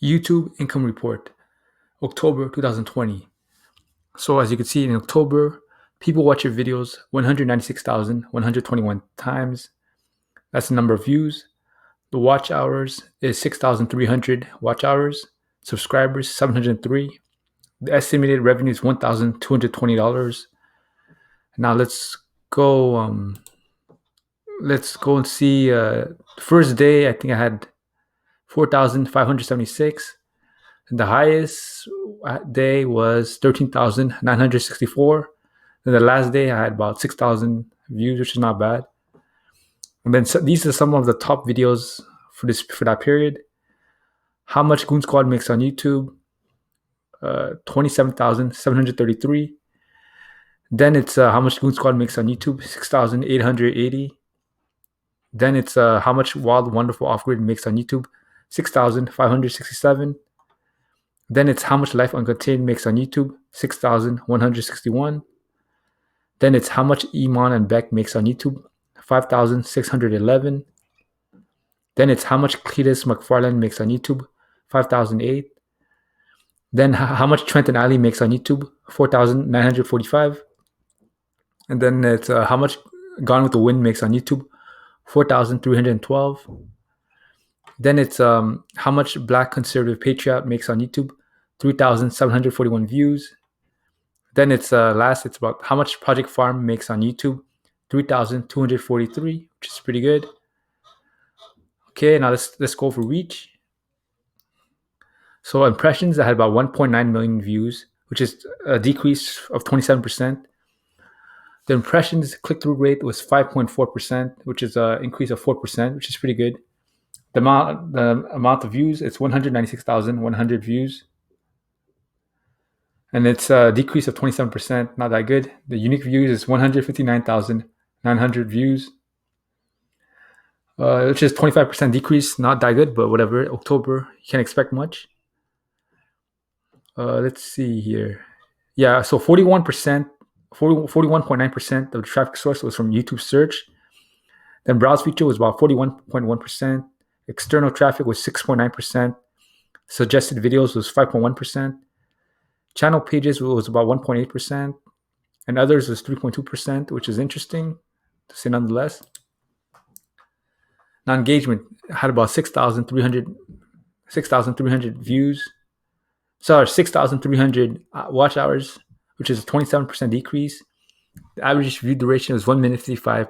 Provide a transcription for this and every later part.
YouTube income report, October 2020. So as you can see in October, people watch your videos 196,121 times. That's the number of views. The watch hours is 6,300 watch hours. Subscribers 703. The estimated revenue is $1,220. Now let's go and see. First day, I think I had 4,576. And the highest day was 13,964. Then the last day, I had about 6,000 views, which is not bad. And then these are some of the top videos for that period. How much Goon Squad makes on YouTube? 27,733. Then it's how much Goon Squad makes on YouTube? 6,880. Then it's how much Wild Wonderful Off Grid makes on YouTube? 6,567. Then it's how much Life Uncontained makes on YouTube? 6,161. Then it's how much Iman and Beck makes on YouTube? 5,611. Then it's how much Cletus McFarlane makes on YouTube? 5,008. Then how much Trent and Ali makes on YouTube? 4,945. And then it's how much Gone with the Wind makes on YouTube? 4,312. Then it's how much Black Conservative Patriot makes on YouTube? 3,741 views. Then it's it's about how much Project Farm makes on YouTube? 3,243, which is pretty good. Okay, now let's go for reach. So impressions, I had about 1.9 million views, which is a decrease of 27%. The impressions click-through rate was 5.4%, which is an increase of 4%, which is pretty good. The amount of views, it's 196,100 views. And it's a decrease of 27%, not that good. The unique views is 159,900 views, which is 25% decrease, not that good, but whatever. October, you can't expect much. Let's see here. Yeah, so 41.9% of the traffic source was from YouTube search. Then browse feature was about 41.1%. External traffic was 6.9%. Suggested videos was 5.1%. Channel pages was about 1.8%. And others was 3.2%, which is interesting to say nonetheless. Now engagement had about 6,300 views. Sorry, 6,300 watch hours, which is a 27% decrease. The average view duration was 1 minute 55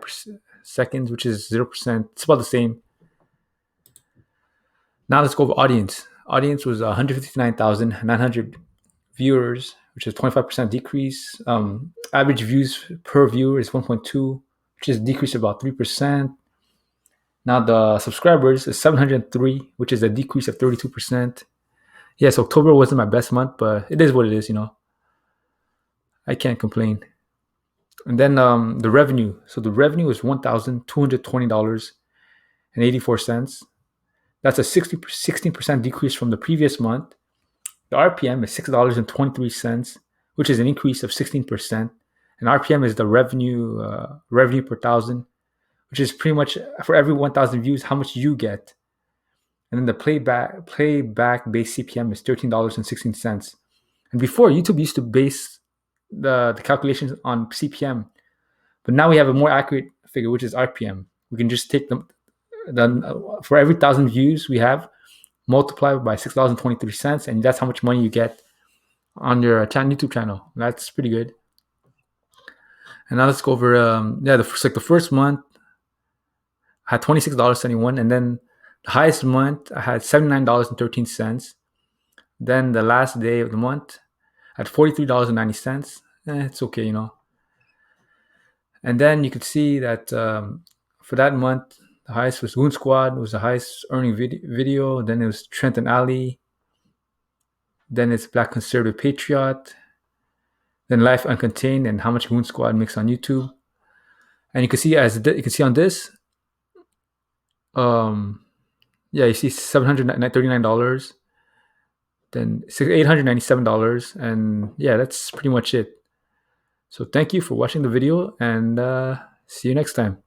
seconds, which is 0%. It's about the same. Now let's go over audience. Audience was 159,900 viewers, which is 25% decrease. Average views per viewer is 1.2, which is a decrease of about 3%. Now the subscribers is 703, which is a decrease of 32%. Yes, October wasn't my best month, but it is what it is, I can't complain. And then the revenue. So the revenue is $1,220.84. That's a 16% decrease from the previous month. The RPM is $6.23, which is an increase of 16%. And RPM is the revenue per thousand, which is pretty much for every 1,000 views, how much you get. And then the playback base CPM is $13.16. And before, YouTube used to base the calculations on CPM, but now we have a more accurate figure, which is RPM. We can just take for every 1,000 views we have, multiply by $6.23, and that's how much money you get on your YouTube channel. That's pretty good. And now let's go over the first month I had $26.71, and then the highest month I had $79.13. Then the last day of the month I had $43.90. It's okay, And then you could see that for that month, the highest was Goon Squad, was the highest earning video. Then it was Trent and Ali. Then it's Black Conservative Patriot. Then Life Uncontained and how much Goon Squad makes on YouTube. And you can see on this, you see $739, then $897, and yeah, that's pretty much it. So thank you for watching the video, and see you next time.